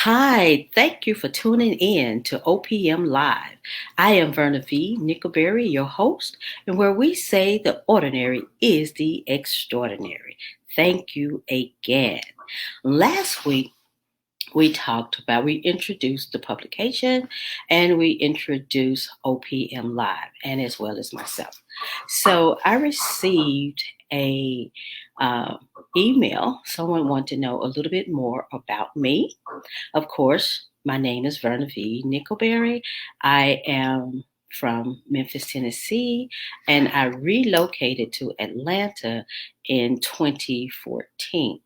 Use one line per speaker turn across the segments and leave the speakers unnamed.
Hi, thank you for tuning in to OPM Live. I am Verna V. Nickelberry, your host, and where we say the ordinary is the extraordinary. Thank you again. Last week, we introduced the publication and we introduced OPM Live, and as well as myself. So I received a uh, email. Someone wanted to know a little bit more about me. Of course, my name is Verna V. Nickelberry. I am from Memphis, Tennessee, and I relocated to Atlanta in 2014.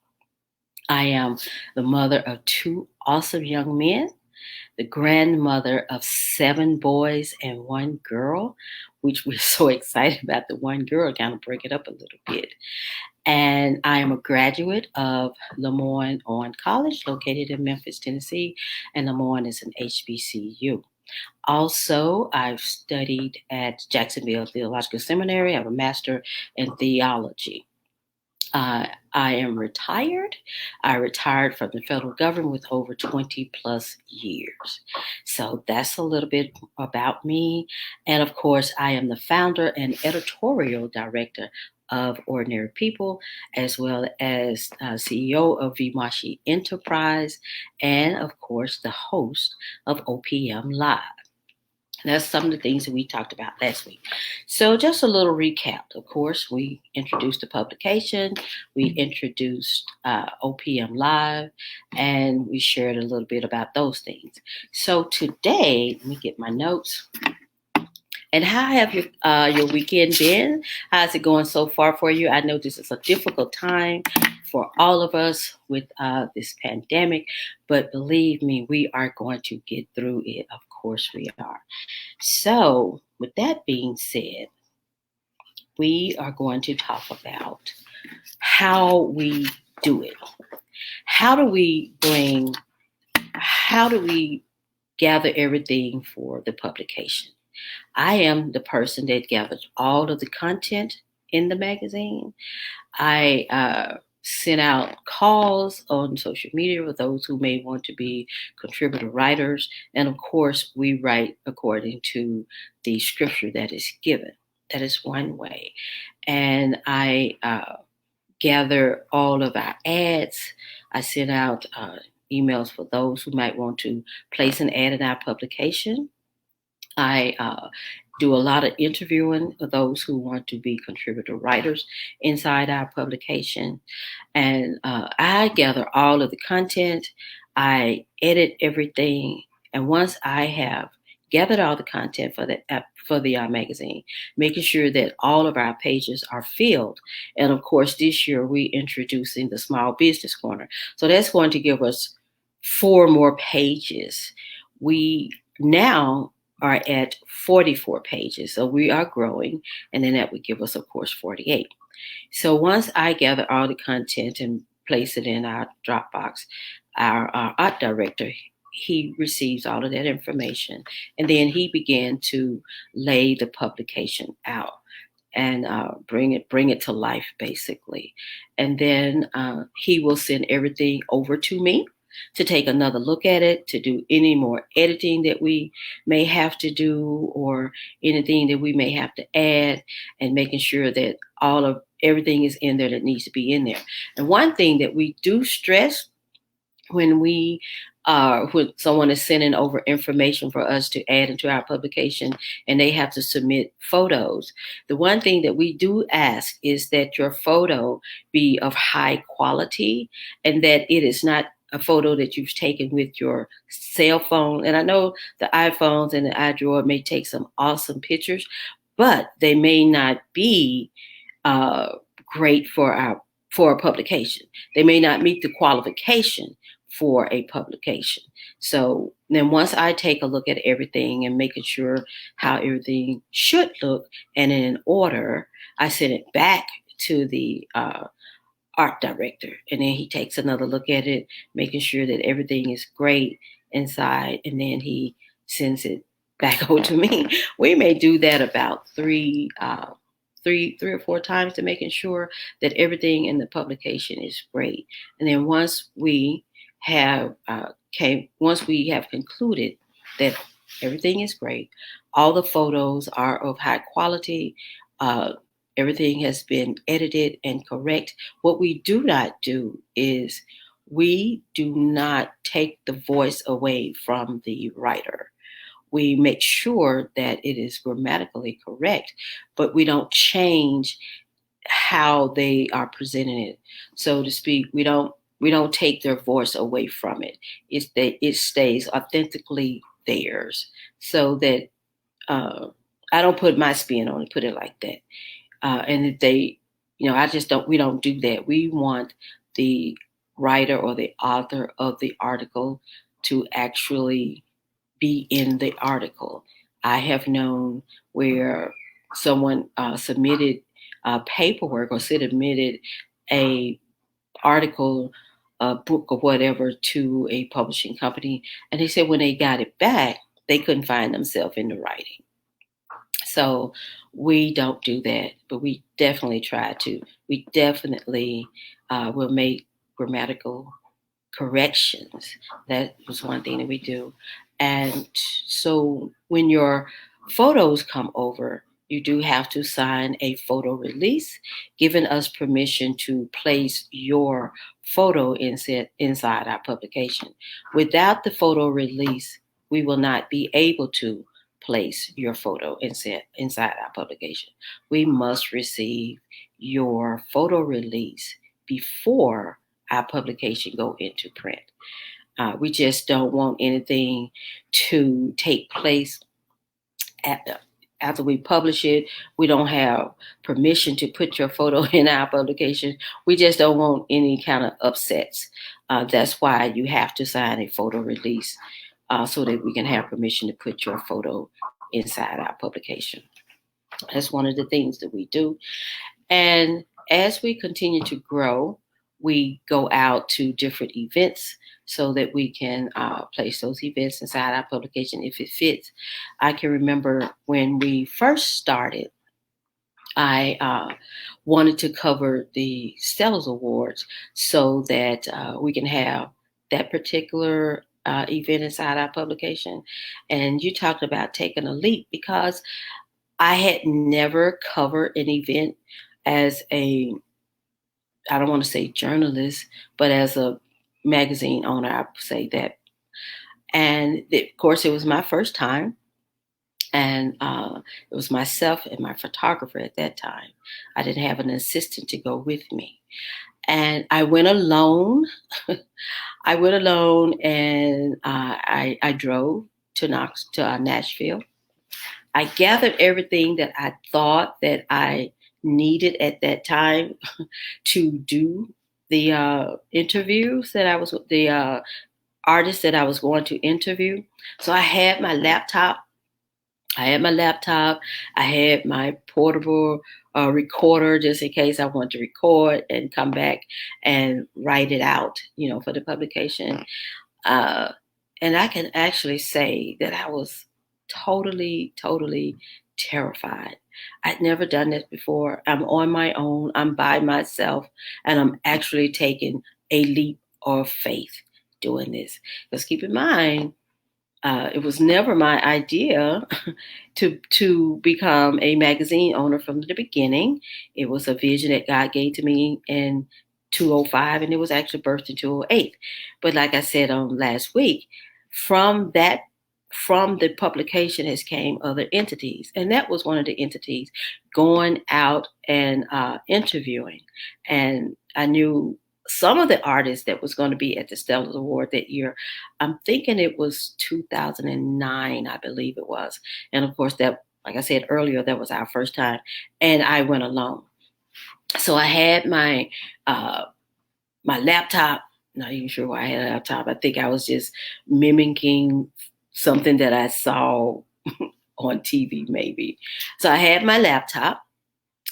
I am the mother of two awesome young men, the grandmother of seven boys and one girl, which we're so excited about the one girl, kind of break it up a little bit. And I am a graduate of Lemoyne On College, located in Memphis, Tennessee, and Lemoyne is an HBCU. Also, I've studied at Jacksonville Theological Seminary. I have a master in theology. I am retired. I retired from the federal government with over 20 plus years. So that's a little bit about me. And of course, I am the founder and editorial director of Ordinary People, as well as CEO of Vimashi Enterprise, and of course, the host of OPM Live. That's some of the things that we talked about last week. So, just a little recap. Of course, we introduced the publication, we introduced OPM Live, and we shared a little bit about those things. So, today, let me get my notes. And how have your weekend been? How's it going so far for you? I know this is a difficult time for all of us with this pandemic, but believe me, we are going to get through it. Of course, we are. So, with that being said, we are going to talk about how we do it. How do we bring, how do we gather everything for the publication? I am the person that gathers all of the content in the magazine. I sent out calls on social media for those who may want to be contributor writers. And of course, we write according to the scripture that is given. That is one way. And I gather all of our ads. I send out emails for those who might want to place an ad in our publication. I do a lot of interviewing of those who want to be contributor writers inside our publication. And I gather all of the content, I edit everything. And once I have gathered all the content for the magazine, making sure that all of our pages are filled. And of course, this year we're introducing the Small Business Corner. So that's going to give us four more pages. We now are at 44 pages. So we are growing. And then that would give us, of course, 48. So once I gather all the content and place it in our Dropbox, our art director, he receives all of that information. And then he began to lay the publication out and bring it to life, basically. And then he will send everything over to me to take another look at it, to do any more editing that we may have to do, or anything that we may have to add, and making sure that all of everything is in there that needs to be in there. And one thing that we do stress when someone is sending over information for us to add into our publication and they have to submit photos, the one thing that we do ask is that your photo be of high quality and that it is not a photo that you've taken with your cell phone. And I know the iPhones and the iDroid may take some awesome pictures, but they may not be uh, great for a publication. They may not meet the qualification for a publication. So then once I take a look at everything and making sure how everything should look and in order, I send it back to the art director. And then he takes another look at it, making sure that everything is great inside. And then he sends it back over to me. We may do that about three or four times to making sure that everything in the publication is great. And then once we have once we have concluded that everything is great, all the photos are of high quality, uh, everything has been edited and correct. What we do not do is we do not take the voice away from the writer. We make sure that it is grammatically correct, but we don't change how they are presenting it, so to speak. We don't take their voice away from it. It stays authentically theirs, so that I don't put my spin on it. Put it like that. And if they, I just don't. We don't do that. We want the writer or the author of the article to actually be in the article. I have known where someone submitted paperwork or submitted a article, a book or whatever to a publishing company, and they said when they got it back, they couldn't find themselves in the writing. So we don't do that, but we definitely try to. We definitely will make grammatical corrections. That was one thing that we do. And so when your photos come over, you do have to sign a photo release, giving us permission to place your photo inside our publication. Without the photo release, we will not be able to place your photo inside our publication. We must receive your photo release before our publication go into print. We just don't want anything to take place after we publish it. We don't have permission to put your photo in our publication. We just don't want any kind of upsets. That's why you have to sign a photo release so that we can have permission to put your photo inside our publication. That's one of the things that we do. And as we continue to grow, we go out to different events so that we can place those events inside our publication if it fits. I can remember when we first started, I wanted to cover the Stellars Awards so that we can have that particular event inside our publication. And you talked about taking a leap, because I had never covered an event as a, I don't want to say journalist, but as a magazine owner, I would say that. And of course, it was my first time. And it was myself and my photographer at that time. I didn't have an assistant to go with me. And I went alone. I went alone, and I drove to Nashville. I gathered everything that I thought that I needed at that time to do the interviews that I was, the artists that I was going to interview. So I had my laptop. I had my portable recorder just in case I want to record and come back and write it out, for the publication. Uh, and I can actually say that I was totally, totally terrified. I'd never done this before. I'm on my own. I'm by myself, and I'm actually taking a leap of faith doing this. Because keep in mind, it was never my idea to become a magazine owner from the beginning. It was a vision that God gave to me in 2005, and it was actually birthed in 2008. But like I said last week, from the publication has came other entities, and that was one of the entities, going out and interviewing. And I knew some of the artists that was going to be at the Stellars Award that year. I'm thinking it was 2009, I believe it was. And of course, that, like I said earlier, that was our first time, and I went alone. So I had my my laptop. Not even sure why I had a laptop. I think I was just mimicking something that I saw on TV, maybe. So I had my laptop,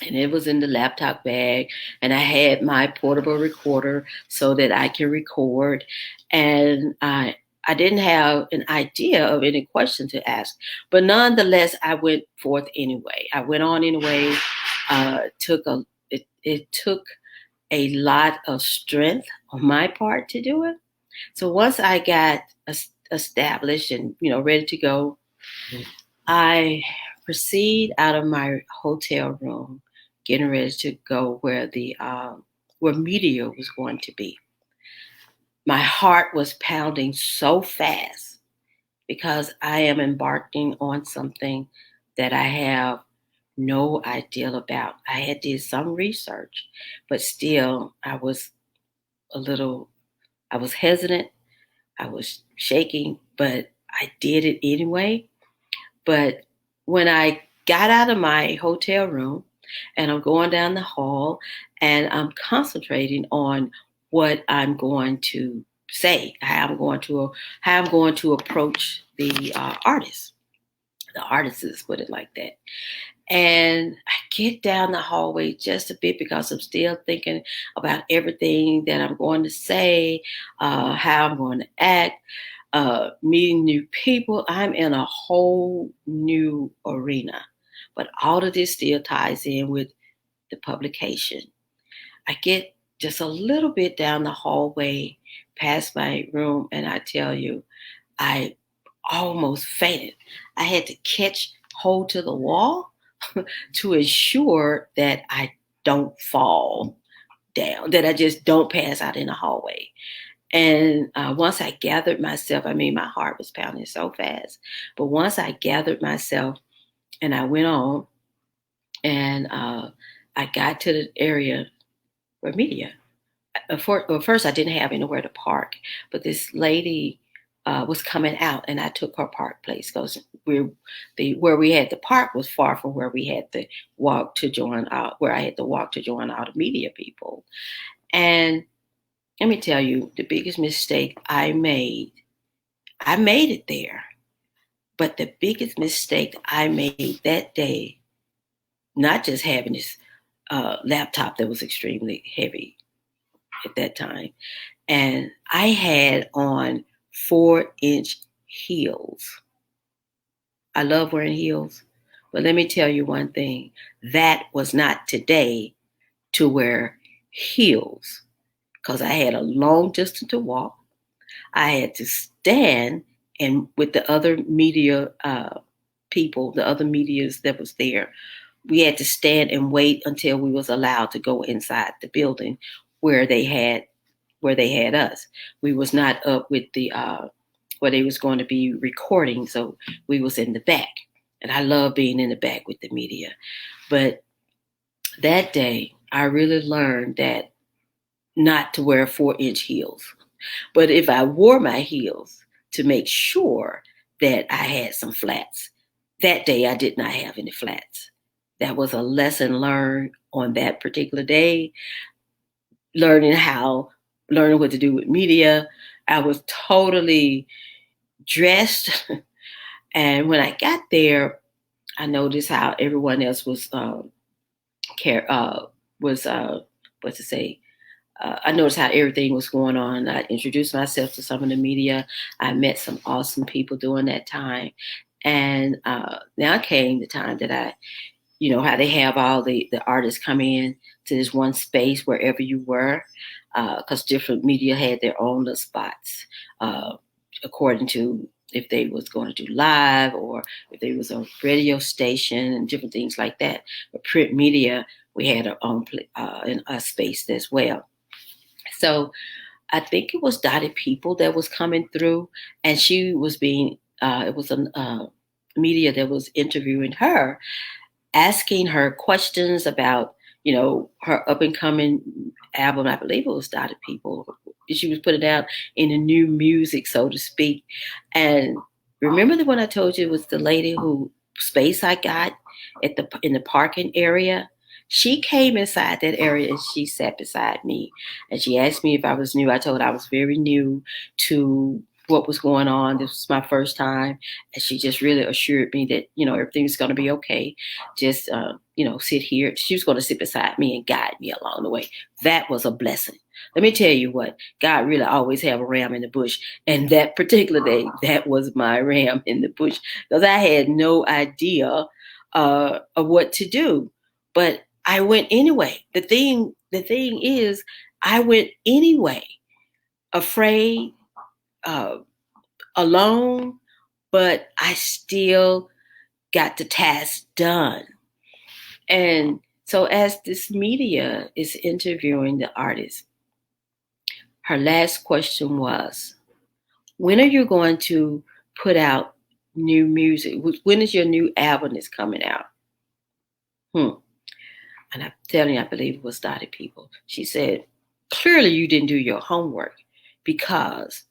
and it was in the laptop bag, and I had my portable recorder so that I can record. And I didn't have an idea of any question to ask, but nonetheless, I went forth anyway. I went on anyway. It took a lot of strength on my part to do it. So once I got established and ready to go, I proceed out of my hotel room, getting ready to go where media was going to be. My heart was pounding so fast because I am embarking on something that I have no idea about. I had did some research, but still a little I was hesitant, I was shaking, but I did it anyway. But when I got out of my hotel room and I'm going down the hall and I'm concentrating on what I'm going to say, how I'm going to approach the artists, put it like that. And I get down the hallway just a bit because I'm still thinking about everything that I'm going to say, how I'm going to act, meeting new people. I'm in a whole new arena. But all of this still ties in with the publication. I get just a little bit down the hallway past my room, and I tell you, I almost fainted. I had to catch hold to the wall to ensure that I don't fall down, that I just don't pass out in the hallway. And once I gathered myself, I mean, my heart was pounding so fast. But once I gathered myself and I went on and I got to the area where media. First, I didn't have anywhere to park, but this lady was coming out, and I took her park place because where we had the park was far from where we had to walk to join out, where I had to walk to join all the media people. And let me tell you, the biggest mistake I made it there, but the biggest mistake I made that day, not just having this laptop that was extremely heavy at that time, and I had on 4-inch heels. I love wearing heels, but let me tell you one thing: that was not today to wear heels because I had a long distance to walk. I had to stand and with the other media people, the other medias that was there, we had to stand and wait until we was allowed to go inside the building where they had us. We was not up with the where they was going to be recording, so we was in the back. And I love being in the back with the media. But that day, I really learned that not to wear 4-inch heels. But if I wore my heels to make sure that I had some flats, that day I did not have any flats. That was a lesson learned on that particular day, learning what to do with media. I was totally dressed. And when I got there, I noticed how everyone else was care was what to say. I noticed how everything was going on. I introduced myself to some of the media. I met some awesome people during that time. And now came the time that how they have all the artists come in to this one space wherever you were, because different media had their own little spots, according to if they was going to do live or if they was a radio station and different things like that. But print media, we had our own in a space as well. So I think it was Dottie People that was coming through, and she was it was a media that was interviewing her, asking her questions about, her up and coming album. I believe it was Dottie People. She was putting out in the new music, so to speak. And remember the one I told you it was the lady who space I got in the parking area? She came inside that area and she sat beside me and she asked me if I was new. I told her I was very new to what was going on. This was my first time. And she just really assured me that, everything's going to be okay. Just, sit here. She was going to sit beside me and guide me along the way. That was a blessing. Let me tell you what, God really always have a ram in the bush. And that particular day, that was my ram in the bush because I had no idea of what to do. But I went anyway. The thing is, I went anyway, afraid, uh, alone, but I still got the task done. And so, as this media is interviewing the artist, her last question was, when are you going to put out new music? When is your new album is coming out? And I'm telling you, I believe it was Dottie People. She said, clearly you didn't do your homework because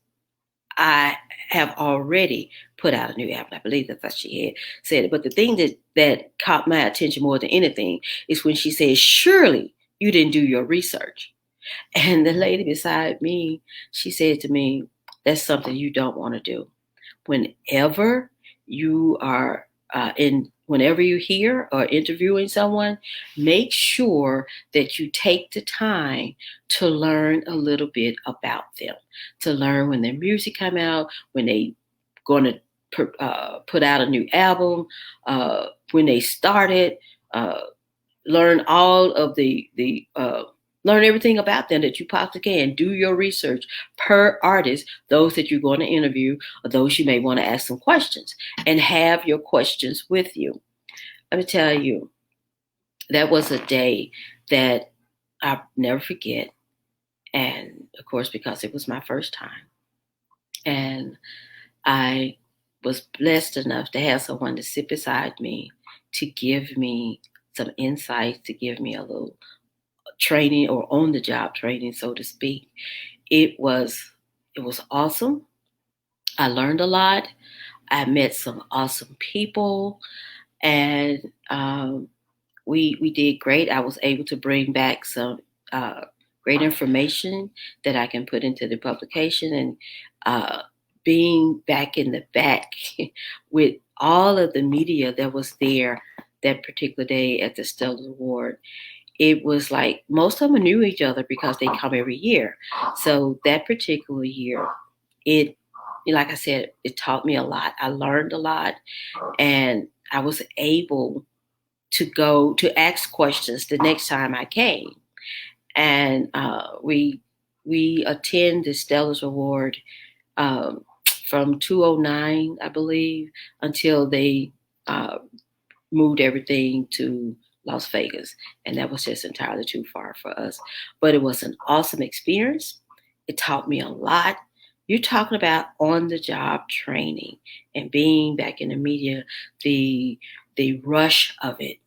I have already put out a new album. I believe that's what she had said it. But the thing that caught my attention more than anything is when she said, surely you didn't do your research. And the lady beside me, she said to me, that's something you don't want to do. Whenever you are whenever you hear or interviewing someone, make sure that you take the time to learn a little bit about them, to learn when their music come out, when they going to put out a new album, when they started, uh, learn all of the learn everything about them that you possibly can. Do your research per artist, those that you're going to interview or those you may want to ask some questions, and have your questions with you. Let me tell you, that was a day that I'll never forget. And of course, because it was my first time. And I was blessed enough to have someone to sit beside me to give me some insights, to give me a little training or on the job training, so to speak. It was awesome. I learned a lot. I met some awesome people, and we did great. I was able to bring back some great information that I can put into the publication, and being back in the back with all of the media that was there that particular day at the Stellar Award, it was like most of them knew each other because they come every year. So that particular year, it, like I said, it taught me a lot. I learned a lot, and I was able to go to ask questions the next time I came. And we attend the Stellars Award um, from 209, I believe, until they uh, moved everything to Las Vegas. And that was just entirely too far for us. But it was an awesome experience. It taught me a lot. You're talking about on the job training and being back in the media, the rush of it,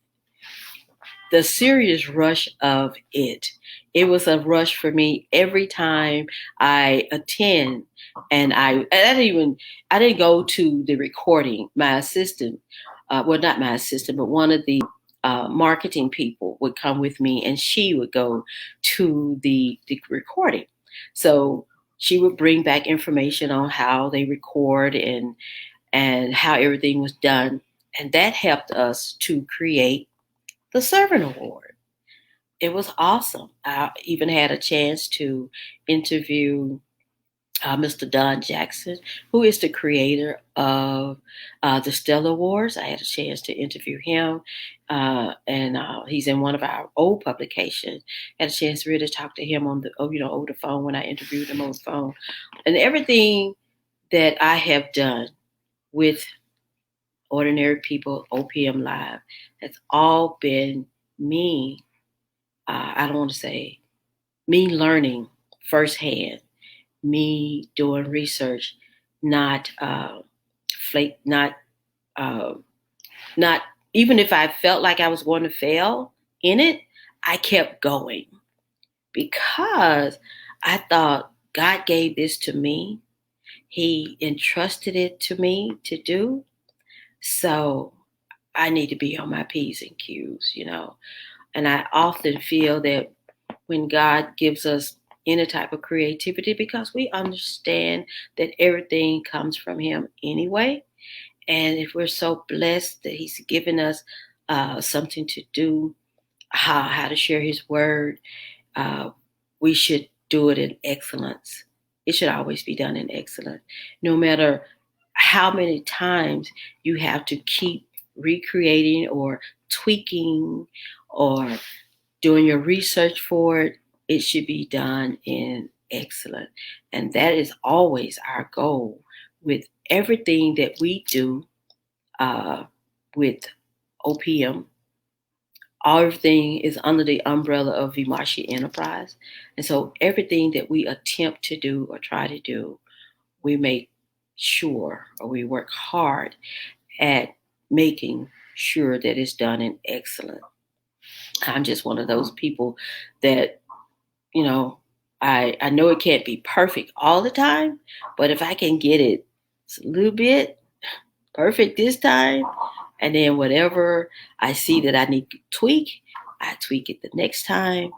the serious rush of it. It was a rush for me every time I attend, and I didn't go to the recording. My assistant, well, not my assistant, but one of the marketing people would come with me, and she would go to the recording. So she would bring back information on how they record and how everything was done, and that helped us to create the Servant Award. It was awesome. I even had a chance to interview Mr. Don Jackson, who is the creator of the Stellar Wars. I had a chance to interview him, and he's in one of our old publications. Had a chance to really talk to him on the over the phone when I interviewed him on the phone, and everything that I have done with Ordinary People OPM Live has all been me. I don't want to say me learning firsthand, me doing research, not flake, uh, not even if I felt like I was going to fail in it, I kept going because I thought God gave this to me. He entrusted it to me to do. So I need to be on my P's and Q's. And I often feel that when God gives us any type of creativity, because we understand that everything comes from Him anyway. And if we're so blessed that He's given us something to do, how to share His word, uh, we should do it in excellence. It should always be done in excellence, no matter how many times you have to keep recreating or tweaking or doing your research for it. It should be done in excellent. And that is always our goal with everything that we do with OPM. Everything is under the umbrella of Vimashi Enterprise. And so everything that we attempt to do or try to do, we make sure or we work hard at making sure that it's done in excellence. I'm just one of those people that, you know, I know it can't be perfect all the time, but if I can get it a little bit perfect this time, and then whatever I see that I need to tweak, I tweak it the next time.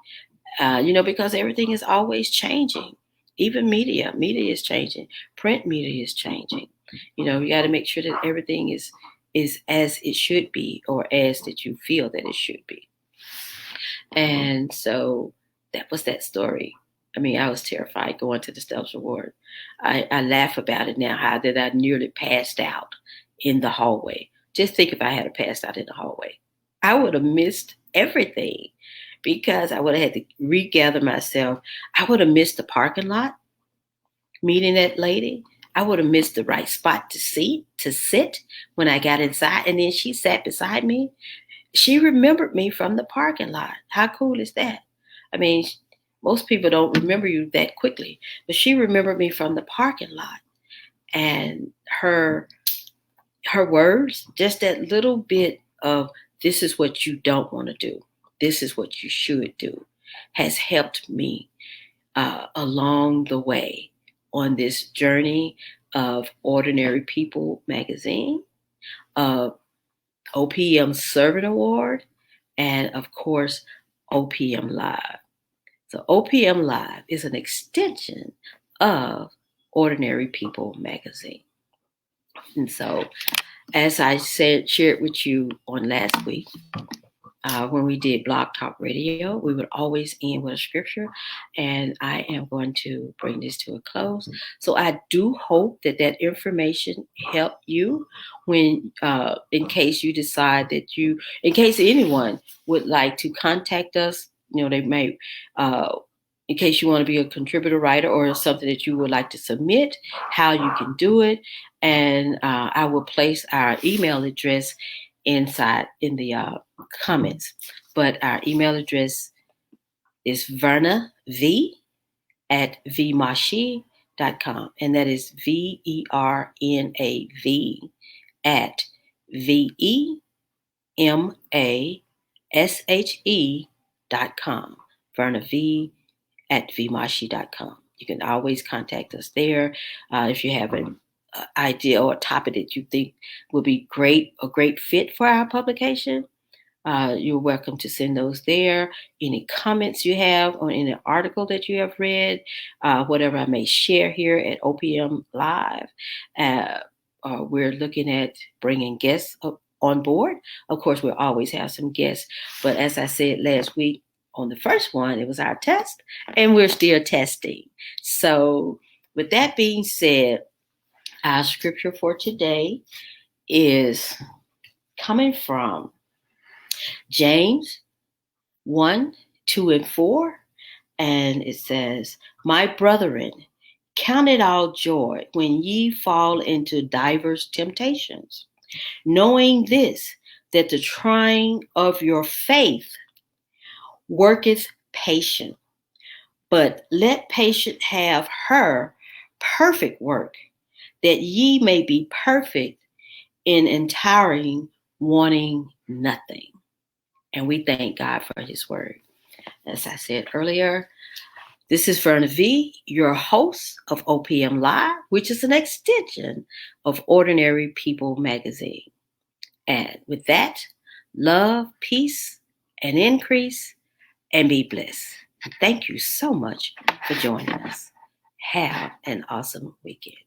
Because everything is always changing. Even media is changing. Print media is changing. You got to make sure that everything is as it should be, or as that you feel that it should be. And so that was that story. I mean, I was terrified going to the Stubbs Award. I laugh about it now, how that I nearly passed out in the hallway. Just think if I had passed out in the hallway. I would have missed everything because I would have had to regather myself. I would have missed the parking lot meeting that lady. I would have missed the right spot to sit when I got inside. And then she sat beside me. She remembered me from the parking lot. How cool is that? I mean, most people don't remember you that quickly, but she remembered me from the parking lot. And her words, just that little bit of, this is what you don't want to do, this is what you should do, has helped me along the way on this journey of Ordinary People magazine, of OPM Servant Award, and of course, OPM Live. So OPM Live is an extension of Ordinary People magazine. And so, as I shared with you on last week, when we did Blog Talk Radio, we would always end with a scripture, and I am going to bring this to a close. So I do hope that information helped you when, in case you decide that in case anyone would like to contact us, they may, in case you want to be a contributor writer or something that you would like to submit, how you can do it. And I will place our email address inside in the comments. But our email address is vernav@vimashi.com. And that is VERNAV at VEMASHE.com. vernav@vimashi.com. You can always contact us there if you have an idea or a topic that you think will be a great fit for our publication. You're welcome to send those there. Any comments you have on any article that you have read, whatever I may share here at OPM Live. We're looking at bringing guests on board. Of course, we'll always have some guests. But as I said last week, on the first one, it was our test, and we're still testing. So with that being said, our scripture for today is coming from James 1, 2, and 4. And it says, "My brethren, count it all joy when ye fall into divers temptations, knowing this, that the trying of your faith worketh patience. But let patience have her perfect work, that ye may be perfect in entiring, wanting nothing." And we thank God for his word. As I said earlier, this is Verna V, your host of OPM Live, which is an extension of Ordinary People magazine. And with that, love, peace, and increase, and be blessed. Thank you so much for joining us. Have an awesome weekend.